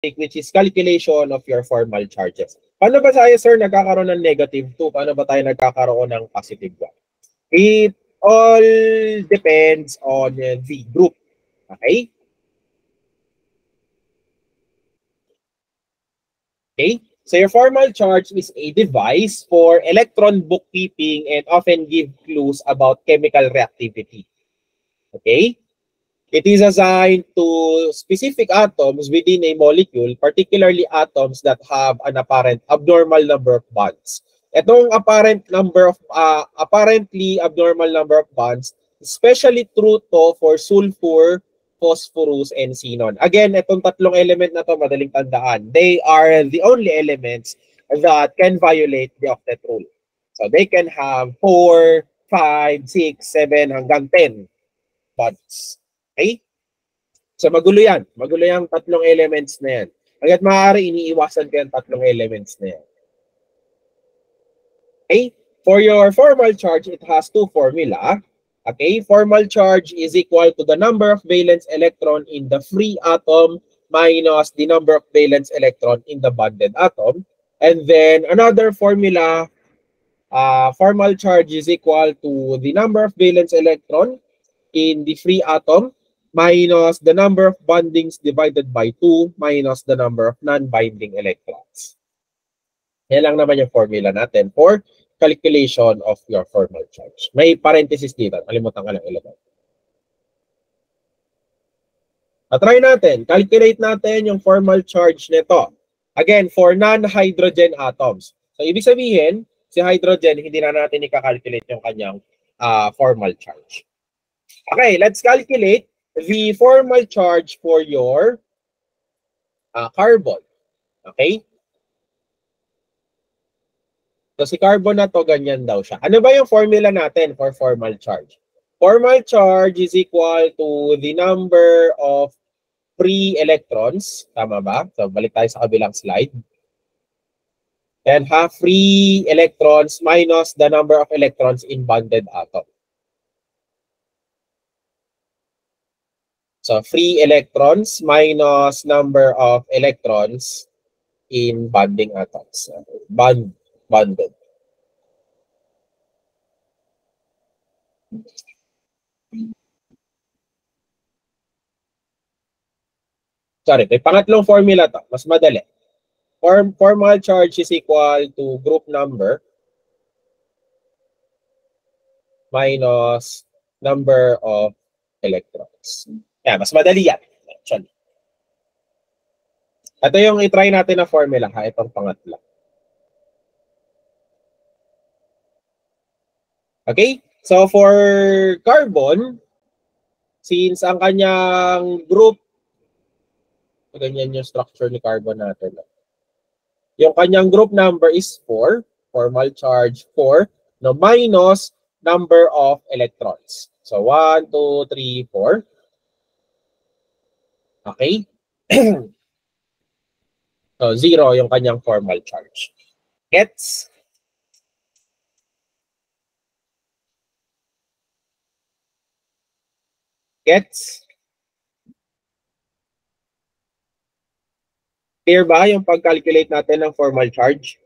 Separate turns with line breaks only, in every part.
which is calculation of your formal charges. Paano ba tayo, sir, nagkakaroon ng negative 2? Paano ba tayo nagkakaroon ng positive 1? It all depends on the group. Okay? Okay? So your formal charge is a device for electron bookkeeping and often give clues about chemical reactivity. Okay? It is assigned to specific atoms within a molecule, particularly atoms that have an apparent abnormal number of bonds. Itong apparently abnormal number of bonds, especially true to for sulfur, phosphorus, and xenon. Again, itong tatlong element na to, madaling tandaan. They are the only elements that can violate the octet rule. So they can have 4, 5, 6, 7, hanggang 10 bonds. Okay? So magulo yan. Magulo yung tatlong elements na yan. Hanggat maaari, iniiwasan ko yung tatlong elements na yan. Okay? For your formal charge, it has two formula. Okay? Formal charge is equal to the number of valence electron in the free atom minus the number of valence electron in the bonded atom. And then another formula, formal charge is equal to the number of valence electron in the free atom minus the number of bondings divided by 2 minus the number of non-binding electrons. Yan lang naman yung formula natin for calculation of your formal charge. May parenthesis dito. Kalimutan ka lang ilagay. Try natin. Calculate natin yung formal charge nito. Again, for non-hydrogen atoms. So, ibig sabihin, si hydrogen, hindi na natin ika-calculate yung kanyang formal charge. Okay, let's calculate the formal charge for your carbon. Okay? So si carbon na to, ganyan daw siya. Ano ba yung formula natin for formal charge? Formal charge is equal to the number of free electrons. Tama ba? So balik tayo sa kabilang slide. And half free electrons minus the number of electrons in bonded atom. So free electrons minus number of electrons in bonding atoms. Bonded. Sorry, may pangatlong formula to. Mas madali. Formal charge is equal to group number minus number of electrons. Yeah, mas madali yan. Actually. Ito yung itry natin na formula ha, itong pangatlo. Okay? So for carbon, since ang kanyang group, ganyan yung structure ni carbon natin. Yung kanyang group number is 4, formal charge 4, no, minus number of electrons. So 1, 2, 3, 4. Okay? So 0 yung kanyang formal charge. Gets? Gets? Clear ba yung pag-calculate natin ng formal charge?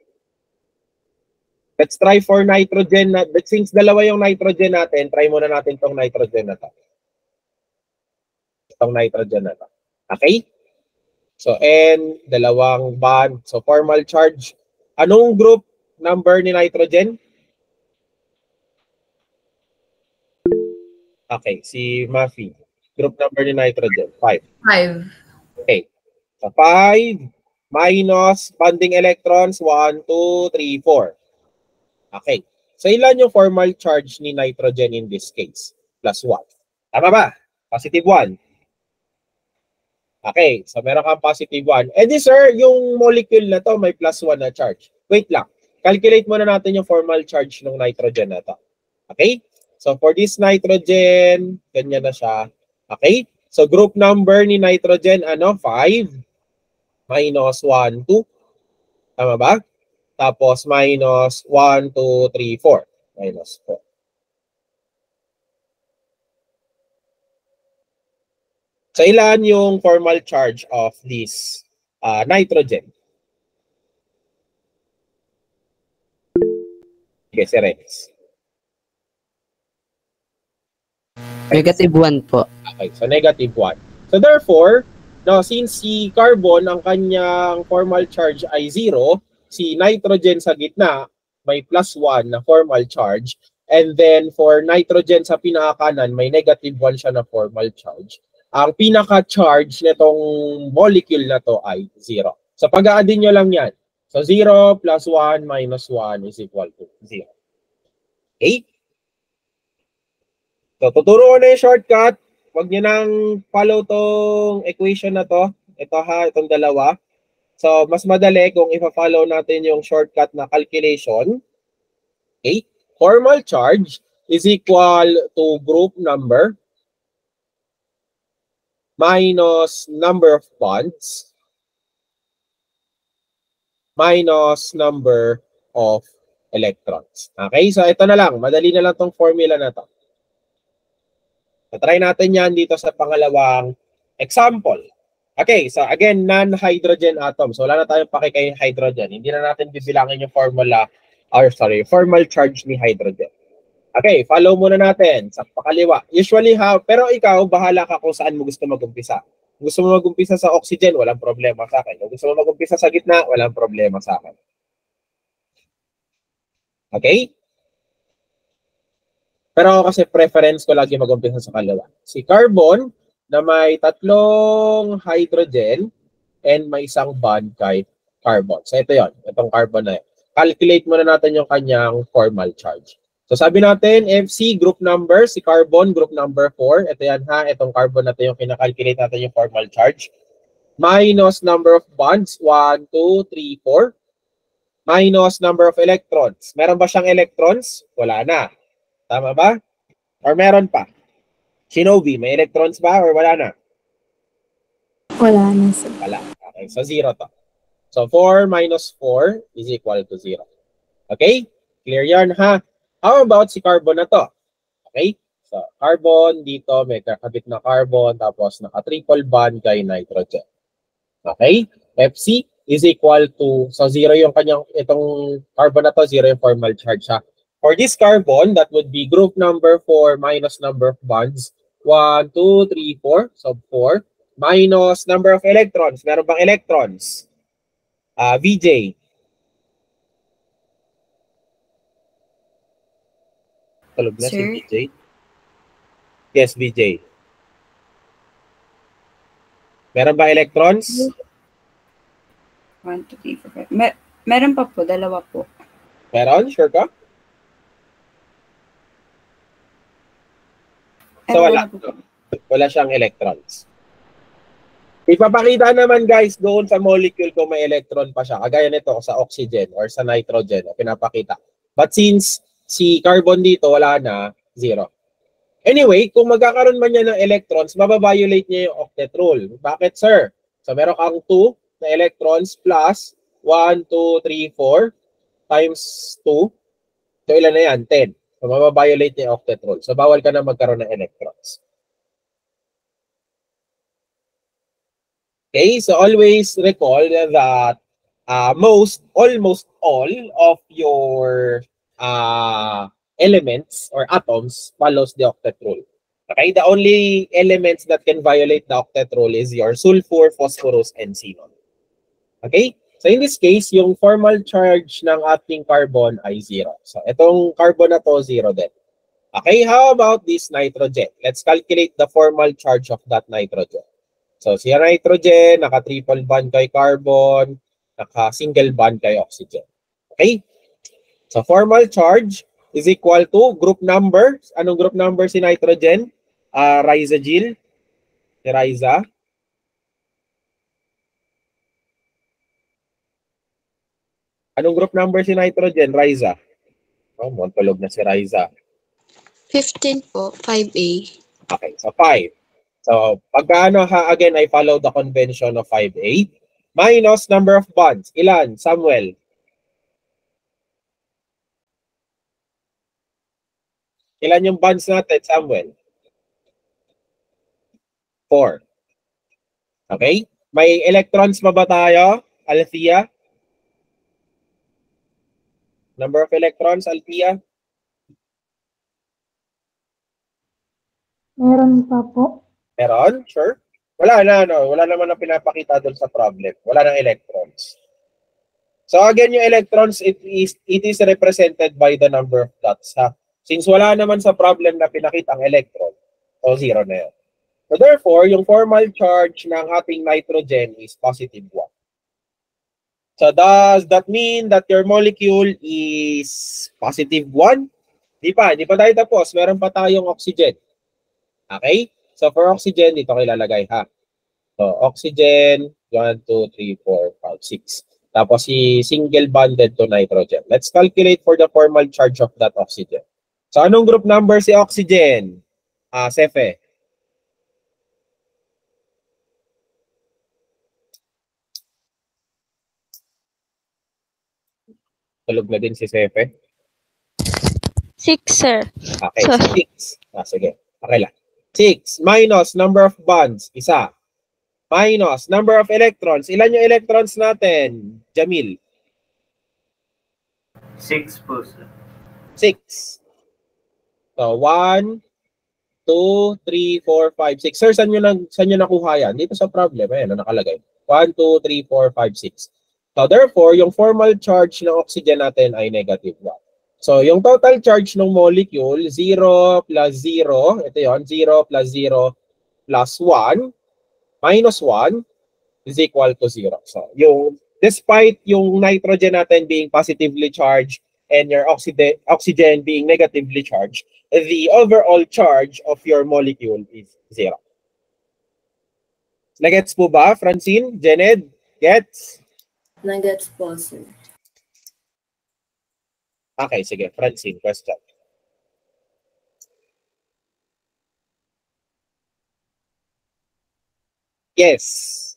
Let's try for nitrogen. Since dalawa yung nitrogen natin, try muna natin tong nitrogen na to. Itong nitrogen na to. Okay? So, N, dalawang bond. So, formal charge. Anong group number ni nitrogen? Okay, si Mafi. Group number ni nitrogen, 5.
5.
Okay. So, 5 minus bonding electrons, 1, 2, 3, 4. Okay. So, ilan yung formal charge ni nitrogen in this case? Plus 1. Tama ba? Positive 1. Okay. So, meron kang positive 1. Eh di, sir, yung molecule na to may plus 1 na charge. Wait lang. Calculate muna natin yung formal charge ng nitrogen na to. Okay? So, for this nitrogen, ganyan na siya. Okay? So, group number ni nitrogen, 5 minus 1, 2. Tama ba? Tapos minus 1, 2, 3, 4. Minus 4. So, ilan yung formal charge of this nitrogen. Okay, si Rex.
-1 po.
Okay, so -1. So therefore, no, since si carbon, ang kanyang formal charge ay 0, si nitrogen sa gitna may +1 na formal charge, and then for nitrogen sa pinakakanan, may -1 siya na formal charge. Ang pinaka-charge nitong molecule na to ay 0. So pag-aadin nyo lang yan. So 0 plus 1 minus 1 is equal to 0. Okay? So tuturo ko na yung shortcut. Huwag nyo nang follow tong equation na to. Ito ha, itong dalawa. So mas madali kung ipa-follow natin yung shortcut na calculation. Okay? Formal charge is equal to group number minus number of bonds minus number of electrons. Okay? So ito na lang. Madali na lang tong formula na to. So try natin yan dito sa pangalawang example. Okay, so again, non-hydrogen atom. So wala na tayong pake kay hydrogen. Hindi na natin bibilangin yung formula, or sorry, formal charge ni hydrogen. Okay, follow muna natin sa pakaliwa. Usually, pero ikaw, bahala ka kung saan mo gusto mag-umpisa. Kung gusto mo mag-umpisa sa oxygen, walang problema sa akin. Kung gusto mo mag-umpisa sa gitna, walang problema sa akin. Okay? Pero ako kasi preference ko lagi mag-umpisa sa kaliwa. Si carbon na may 3 hydrogen and may isang bond kay carbon. So ito yon, itong carbon na yun. Calculate muna natin yung kanyang formal charge. So sabi natin, FC group number, si carbon group number 4. Ito yan ha, itong carbon natin yung kinakalculate natin yung formal charge. Minus number of bonds, 1, 2, 3, 4. Minus number of electrons. Meron ba siyang electrons? Wala na. Tama ba? Or meron pa? Shinobi, may electrons ba or wala na?
Wala na, sir.
Wala. Okay, so 0 to. So 4 minus 4 is equal to 0. Okay? Clear yarn ha? How about si carbon na to? Okay? So carbon, dito may kakabit na carbon, tapos naka-triple bond kay nitrogen. Okay? Fc is equal to, so 0 yung kanyang, itong carbon na to, 0 yung formal charge ha. For this carbon, that would be group number 4 minus number of bonds. 1, 2, 3, 4. So 4. Minus number of electrons. Meron bang electrons? VJ. Tulog na si
Sir?
VJ. Yes, VJ. Meron ba electrons?
1, 2, 3, 4, 5. Meron pa po, dalawa po.
Meron? Sure ka? So wala. Wala siyang electrons. Ipapakita naman guys doon sa molecule kung may electron pa siya. Kagaya nito sa oxygen or sa nitrogen. Pinapakita. But since si carbon dito wala na, 0. Anyway, kung magkakaroon man niya ng electrons, mababiolate niya yung octet rule. Bakit sir? So meron kang 2 na electrons plus 1, 2, 3, 4 times 2. So ilan na yan? 10. So mababiolate niya yung octet rule. So bawal ka na magkaroon ng electrons. Okay, so always recall that almost all of your elements or atoms follows the octet rule. Okay, the only elements that can violate the octet rule is your sulfur, phosphorus, and xenon. Okay, so in this case, yung formal charge ng ating carbon ay 0. So itong carbon na to, 0 din. Okay, how about this nitrogen? Let's calculate the formal charge of that nitrogen. So si nitrogen, naka-triple bond kay carbon, naka-single bond kay oxygen. Okay? So formal charge is equal to group number. Anong group number si nitrogen? Rhizagil. Si Riza. Anong group number si nitrogen? Riza. Oh, tulog na si Riza.
15 po, 5A.
Okay, so 5. So, pagkaano ha, again, I follow the convention of 5A. Minus number of bonds. Ilan? Samuel? Ilan yung bonds natin, Samuel? 4. Okay? May electrons pa ba tayo, Althea? Number of electrons, Althea?
Meron pa po.
Meron? Sure? Wala na, no? Wala naman na pinapakita doon sa problem. Wala nang electrons. So again, yung electrons, it is represented by the number of dots. Ha? Since wala naman sa problem na pinakita ang electron, so 0 na yun. So therefore, yung formal charge ng ating nitrogen is positive 1. So does that mean that your molecule is positive 1? Di pa tayo tapos. Meron pa tayong oxygen. Okay? So for oxygen, dito kayo ilalagay ha. So oxygen, 1, 2, 3, 4, 5, 6. Tapos si single bonded to nitrogen. Let's calculate for the formal charge of that oxygen. So anong group number si oxygen? Sefe. Tulog na din si Sefe.
6, sir.
Okay, 6. Sige. Okay lang. 6 minus number of bonds, 1. Minus number of electrons. Ilan yung electrons natin, Jamil?
6 po, sir.
6. So, 1, 2, 3, 4, 5, 6. Sir, saan nyo nakuha yan? Dito sa problem. Ayan, nakalagay. 1, 2, 3, 4, 5, 6. So, therefore, yung formal charge ng oxygen natin ay negative 1. So, yung total charge ng molecule, 0 plus 0. Ito yun, 0 plus 0 plus 1 minus 1 is equal to 0. So, despite yung nitrogen natin being positively charged and your oxygen being negatively charged, the overall charge of your molecule is 0. Nagets po ba, Francine? Jened? Gets?
Nagets po, sir.
Okay, sige. Francine, question. Yes.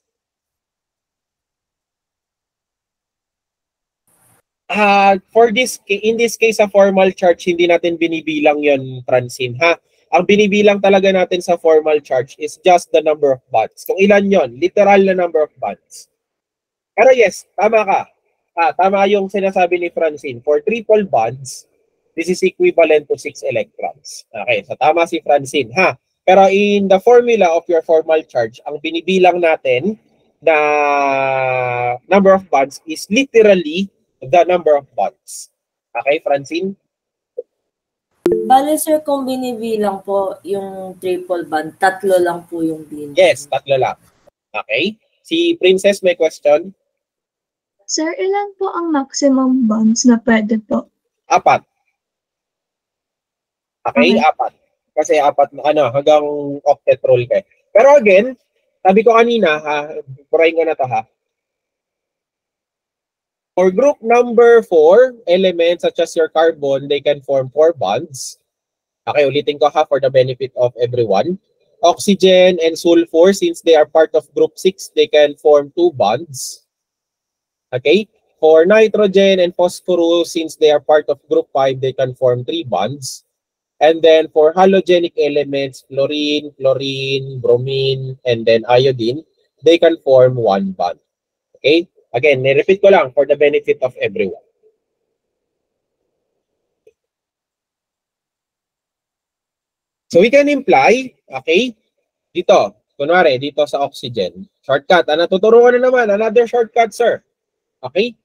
In this case, sa formal charge, hindi natin binibilang yon, Francine, ha? Ang binibilang talaga natin sa formal charge is just the number of bonds. Kung ilan yon, literal na number of bonds. Pero yes, tama ka. Tama yung sinasabi ni Francine. For triple bonds, this is equivalent to 6 electrons. Okay, so tama si Francine, ha? Pero in the formula of your formal charge, ang binibilang natin na number of bonds is literally the number of bonds. Okay, Francine?
Bale, sir, kung binibilang po yung triple bond, 3 lang po yung binibilang.
Yes, 3 lang. Okay. Si Princess may question?
Sir, ilan po ang maximum bonds na pwede po?
4. Okay,
Okay.
4. Kasi 4 hanggang octet rule kayo. Pero again, sabi ko kanina, purahin ko na to ha. For group number 4, elements such as your carbon, they can form 4 bonds. Okay, ulitin ko ha for the benefit of everyone. Oxygen and sulfur, since they are part of group 6, they can form 2 bonds. Okay, for nitrogen and phosphorus, since they are part of group 5, they can form 3 bonds. And then for halogenic elements, fluorine, chlorine, bromine, and then iodine, they can form 1 bond. Okay? Again, ni-repeat ko lang for the benefit of everyone. So we can imply, okay, dito, kunwari, dito sa oxygen, shortcut. Natuturuan na naman, another shortcut, sir. Okay?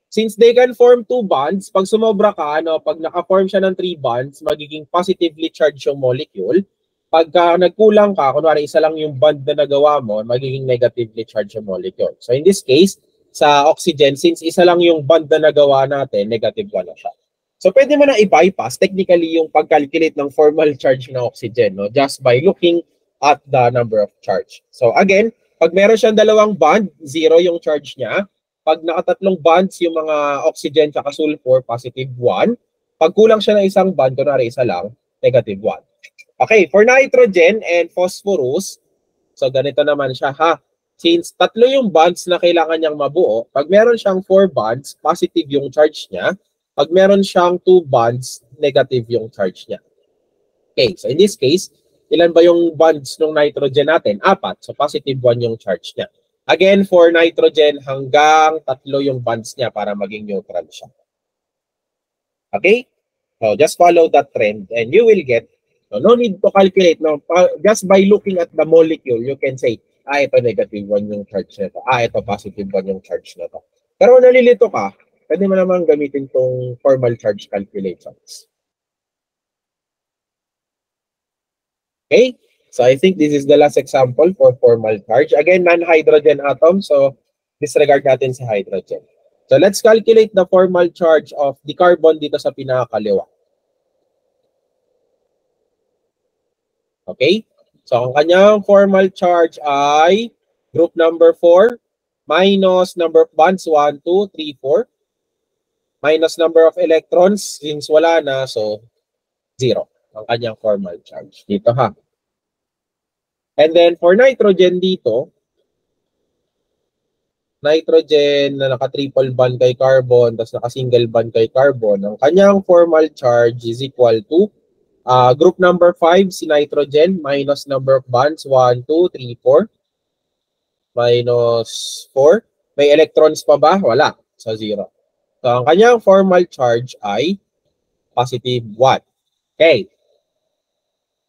Since they can form 2 bonds, pag sumobra ka, pag naka-form siya ng 3 bonds, magiging positively charged yung molecule. Pagka nagkulang ka, kunwari isa lang yung bond na nagawa mo, magiging negatively charged yung molecule. So in this case, sa oxygen, since isa lang yung bond na nagawa natin, negative 1 na siya. So pwede mo na i-bypass technically yung pag-calculate ng formal charge ng oxygen, no? Just by looking at the number of charge. So again, pag meron siyang 2 bond, 0 yung charge niya. Pag nakatatlong bonds yung mga oxygen at sulfur, positive 1. Pag kulang siya ng isang bond, kunwari isa lang, negative 1. Okay, for nitrogen and phosphorus, so ganito naman siya ha. Since 3 yung bonds na kailangan niyang mabuo, pag meron siyang 4 bonds, positive yung charge niya. Pag meron siyang 2 bonds, negative yung charge niya. Okay, so in this case, ilan ba yung bonds ng nitrogen natin? 4, so positive 1 yung charge niya. Again, for nitrogen, hanggang 3 yung bonds niya para maging neutral siya. Okay? So, just follow that trend and you will get, no need to calculate. No? Just by looking at the molecule, you can say, ito negative 1 yung charge na ito. Ito positive 1 yung charge na ito. Pero kung nalilito ka, pwede mo naman gamitin tong formal charge calculations. Okay? So, I think this is the last example for formal charge. Again, non-hydrogen atom. So, disregard natin sa hydrogen. So, let's calculate the formal charge of the carbon dito sa pinakakaliwa. Okay? So, ang kanyang formal charge ay group number 4 minus number of bonds 1, 2, 3, 4 minus number of electrons since wala na, so 0 ang kanyang formal charge. Dito ha. And then, for nitrogen dito, nitrogen na naka-triple bond kay carbon, tapos naka-single bond kay carbon, ang kanyang formal charge is equal to group number 5, si nitrogen, minus number of bonds, 1, 2, 3, 4, minus 4. May electrons pa ba? Wala. So, 0. So, ang kanyang formal charge ay positive 1. Okay.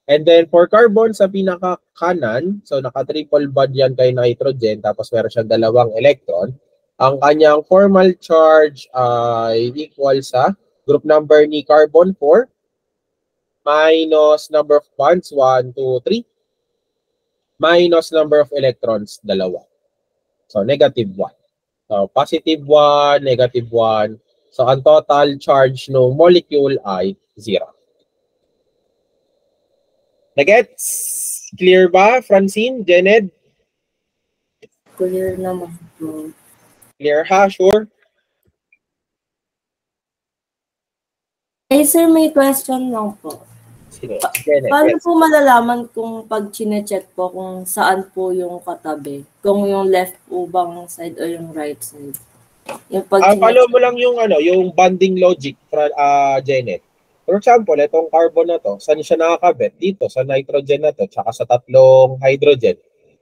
And then, for carbon sa pinaka-kanan, so naka-triple bond yan kay nitrogen, tapos meron siyang 2 electron. Ang kanyang formal charge ay equal sa group number ni carbon 4 minus number of bonds 1, 2, 3 minus number of electrons 2. So, negative 1. So, positive 1, negative 1. So, ang total charge ng molecule ay 0. Nagets? Clear ba, Francine, Janet?
Clear naman po.
Clear ha? Sure?
Eh, sir, may question lang po.
Sige. Janet,
Paano
yes.
po malalaman kung pag chine-check po kung saan po yung katabi? Kung yung left po bang side o yung right side? Yung pag
Follow mo lang yung yung bonding logic, Janet. For example, itong carbon na to, saan siya nakakabit? Dito, sa nitrogen na to, tsaka sa 3 hydrogen.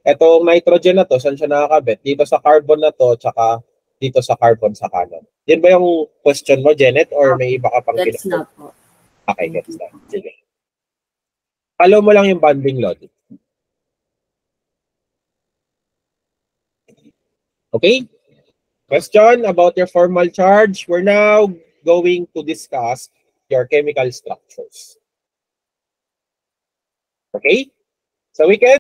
Itong nitrogen na to, saan siya nakakabit? Dito sa carbon na to, tsaka dito sa carbon sa kanan. Yan ba yung question mo, Janet? Or may iba ka pang
gets na po.
Okay, gets na. Sige. Follow mo lang yung bonding logic. Okay? Question about your formal charge. We're now going to discuss your chemical structures. Okay? So we can